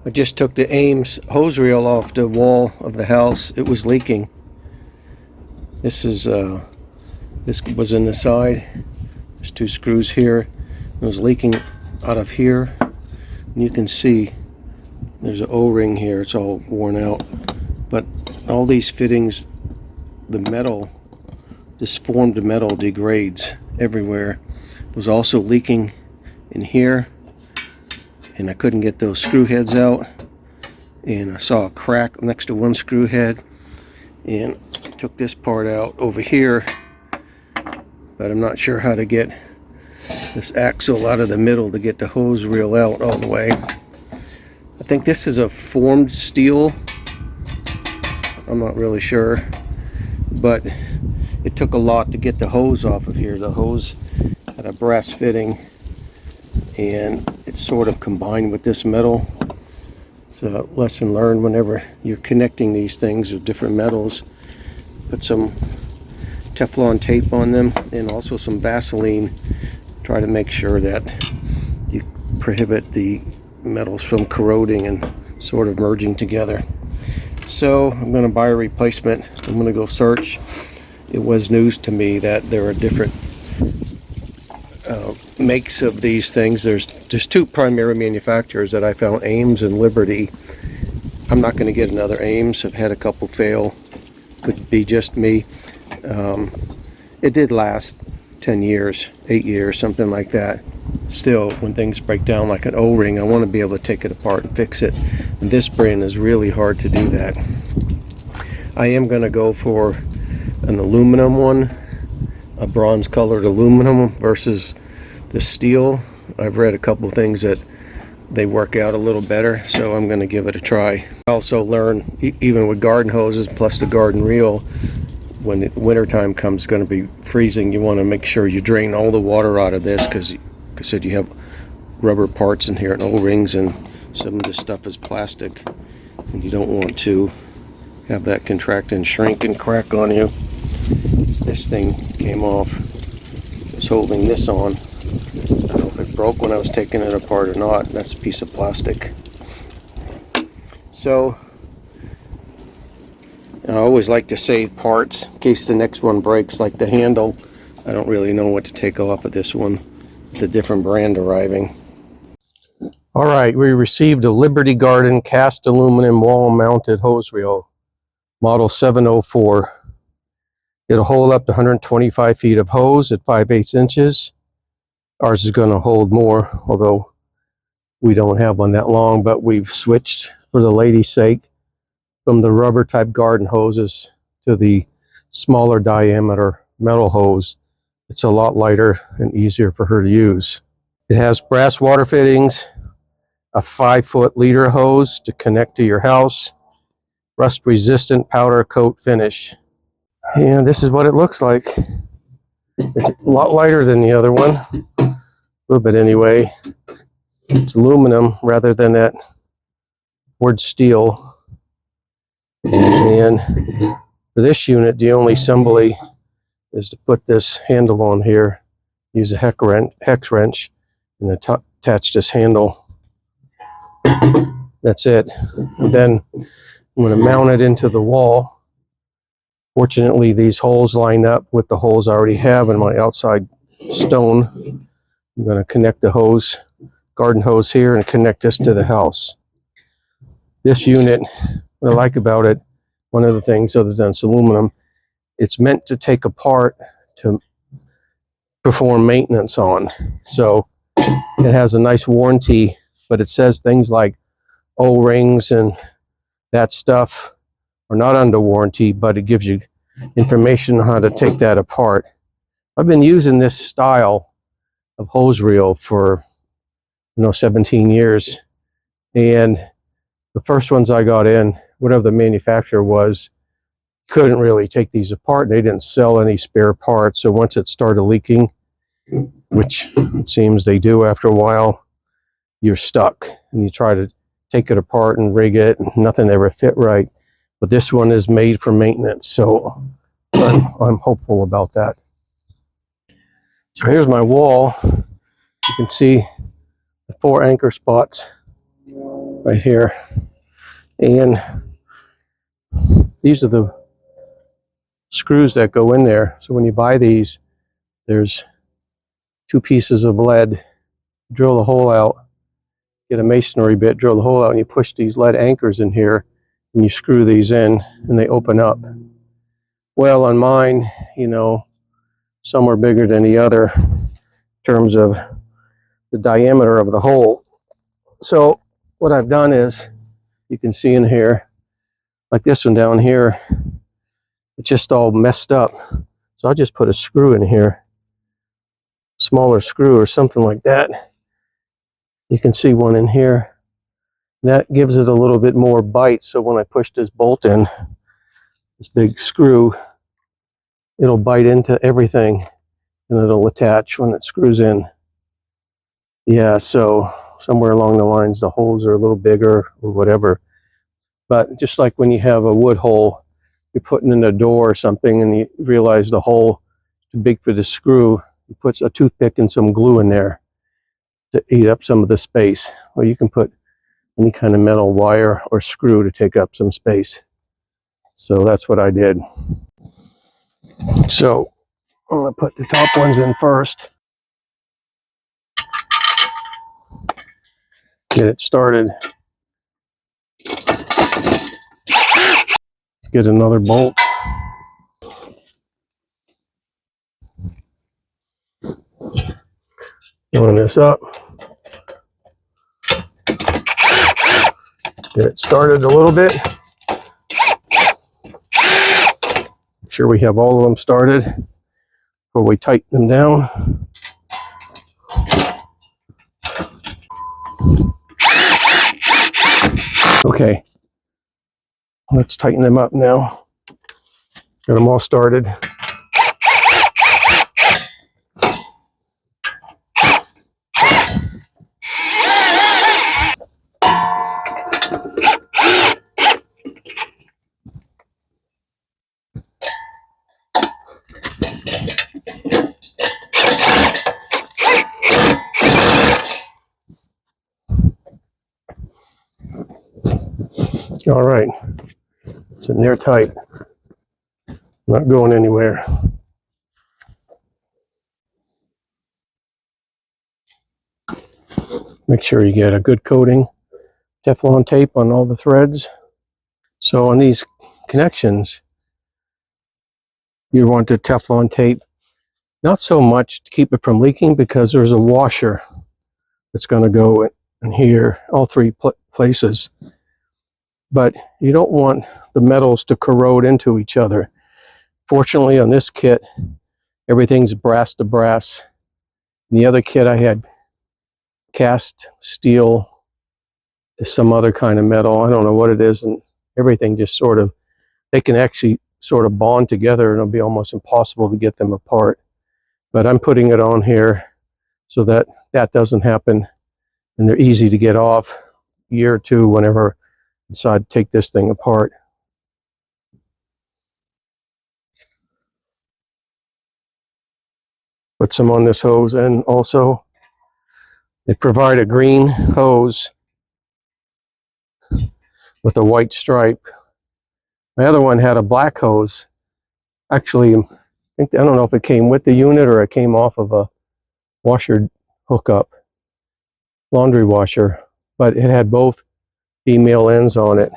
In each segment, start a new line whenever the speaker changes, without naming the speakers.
I just took the Ames hose reel off the wall of the house. It was leaking. This was in the side. There's 2 screws here. It was leaking out of here. And you can see there's an O-ring here. It's all worn out. But all these fittings, the metal, this formed metal degrades everywhere. It was also leaking in here, and I couldn't get those screw heads out, and I saw a crack next to one screw head, and took this part out over here, but I'm not sure how to get this axle out of the middle to get the hose reel out all the way. I think this is a formed steel. I'm not really sure, but it took a lot to get the hose off of here. The hose had a brass fitting, and it's sort of combined with this metal. It's a lesson learned whenever you're connecting these things with different metals. Put some Teflon tape on them and also some Vaseline. Try to make sure that you prohibit the metals from corroding and sort of merging together. So I'm going to buy a replacement. I'm going to go search. It was news to me that there are different makes of these things. There's 2 primary manufacturers that I found, Ames and Liberty. I'm not going to get another Ames. I've had a couple fail. Could be just me. It did last 10 years, 8 years, something like that. Still, when things break down like an O-ring, I want to be able to take it apart and fix it. And this brand is really hard to do that. I am going to go for an aluminum one, a bronze colored aluminum versus the steel. I've read a couple of things that they work out a little better, so I'm going to give it a try. I also learned, even with garden hoses plus the garden reel, when the winter time comes, it's going to be freezing. You want to make sure you drain all the water out of this, because like I said, you have rubber parts in here and O-rings, and some of this stuff is plastic, and you don't want to have that contract and shrink and crack on you. This thing came off. I was holding this on. I don't know if it broke when I was taking it apart or not. That's a piece of plastic. So I always like to save parts in case the next one breaks, like the handle. I don't really know what to take off of this one. The different brand arriving. All right, we received a Liberty Garden cast aluminum wall-mounted hose reel, model 704. It'll hold up to 125 feet of hose at 5/8 inches. Ours is going to hold more, although we don't have one that long, but we've switched, for the lady's sake, from the rubber type garden hoses to the smaller diameter metal hose. It's a lot lighter and easier for her to use. It has brass water fittings, a 5-foot leader hose to connect to your house, rust resistant powder coat finish. And this is what it looks like. It's a lot lighter than the other one, a little bit anyway. It's aluminum rather than that word steel. And for this unit, the only assembly is to put this handle on here, use a hex wrench, and attach this handle. That's it. And then I'm going to mount it into the wall. Fortunately, these holes line up with the holes I already have in my outside stone. I'm going to connect the hose, garden hose here, and connect this to the house. This unit, what I like about it, one of the things other than it's aluminum, it's meant to take apart to perform maintenance on. So it has a nice warranty, but it says things like O-rings and that stuff are not under warranty, but it gives you information on how to take that apart. I've been using this style of hose reel for 17 years, and the first ones I got in, whatever the manufacturer was, couldn't really take these apart. They didn't sell any spare parts, so once it started leaking, which it seems they do after a while, you're stuck and you try to take it apart and rig it, and nothing ever fit right. But this one is made for maintenance, so I'm hopeful about that. So here's my wall. You can see the 4 anchor spots right here. And these are the screws that go in there. So when you buy these, there's 2 pieces of lead. Drill the hole out, get a masonry bit, drill the hole out, and you push these lead anchors in here, and you screw these in, and they open up. Well, on mine, you know, some are bigger than the other in terms of the diameter of the hole. So what I've done is, you can see in here, like this one down here, it's just all messed up. So I'll just put a screw in here, smaller screw or something like that. You can see one in here. That gives it a little bit more bite, so when I push this bolt in, this big screw, it'll bite into everything and it'll attach when it screws in. Yeah, so somewhere along the lines the holes are a little bigger or whatever. But just like when you have a wood hole, you're putting in a door or something and you realize the hole is too big for the screw, you put a toothpick and some glue in there to eat up some of the space. Or you can put any kind of metal wire or screw to take up some space. So that's what I did. So I'm going to put the top ones in first. Get it started. Let's get another bolt. Line this up. Get it started a little bit. Make sure we have all of them started before we tighten them down. Okay, let's tighten them up now. Got them all started. All right, it's in there tight. Not going anywhere. Make sure you get a good coating, Teflon tape on all the threads. So on these connections, you want the Teflon tape, not so much to keep it from leaking because there's a washer that's going to go in here, all 3 places. But you don't want the metals to corrode into each other. Fortunately, on this kit, everything's brass to brass. In the other kit, I had cast steel to some other kind of metal. I don't know what it is, and everything just sort of, they can actually sort of bond together and it'll be almost impossible to get them apart. But I'm putting it on here so that that doesn't happen, and they're easy to get off a year or two whenever I decide to take this thing apart. Put some on this hose, and also they provide a green hose with a white stripe. My other one had a black hose. Actually, I don't know if it came with the unit or it came off of a washer hookup, laundry washer, but it had both female ends on it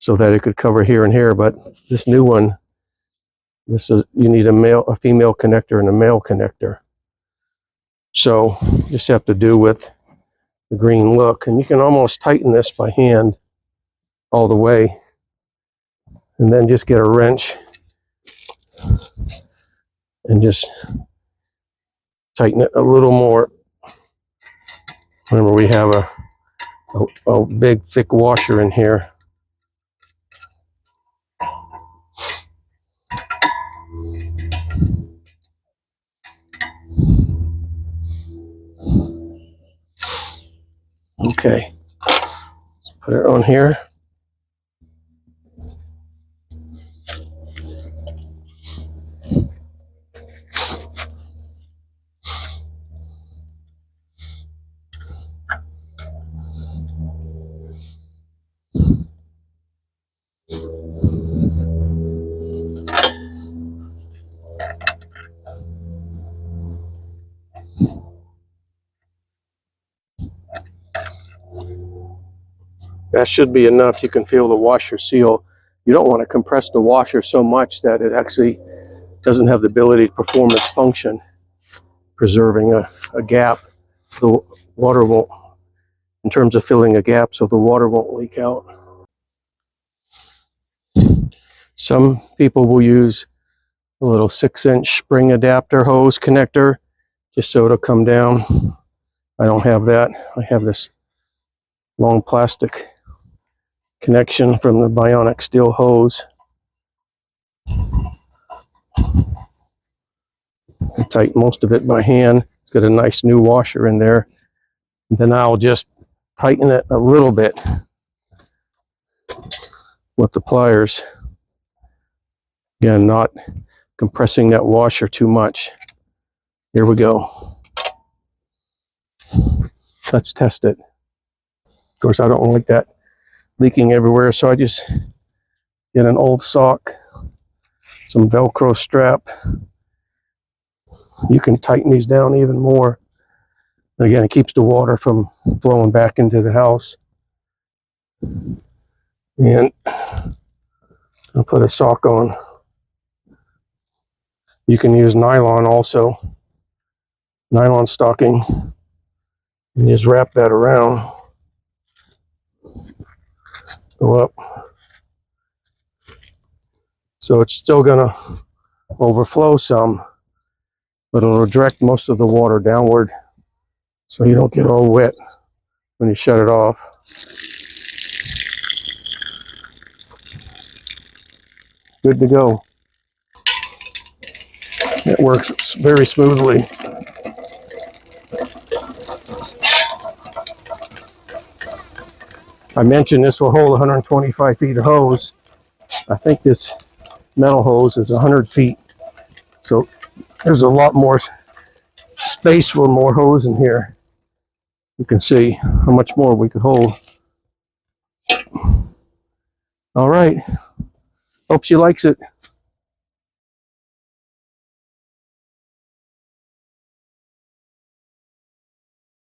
so that it could cover here and here. But this new one, this is, you need a female connector and a male connector. So you just have to do with the green look, and you can almost tighten this by hand all the way, and then just get a wrench and just tighten it a little more. Remember, we have a big thick washer in here. Okay, put it on here. That should be enough. You can feel the washer seal. You don't want to compress the washer so much that it actually doesn't have the ability to perform its function, preserving a gap. The water won't, in terms of filling a gap, so the water won't leak out. Some people will use a little 6-inch spring adapter hose connector just so it'll come down. I don't have that. I have this long plastic connection from the bionic steel hose. I tighten most of it by hand. It's got a nice new washer in there. And then I'll just tighten it a little bit with the pliers. Again, not compressing that washer too much. Here we go. Let's test it. Of course, I don't like that leaking everywhere, so I just get an old sock, some Velcro strap. You can tighten these down even more. Again, it keeps the water from flowing back into the house. And I'll put a sock on. You can use nylon also, nylon stocking, and just wrap that around. Go up. So it's still gonna overflow some, but it'll direct most of the water downward so you don't get all wet when you shut it off. Good to go. It works very smoothly. I mentioned this will hold 125 feet of hose. I think this metal hose is 100 feet. So there's a lot more space for more hose in here. You can see how much more we could hold. All right. Hope she likes it.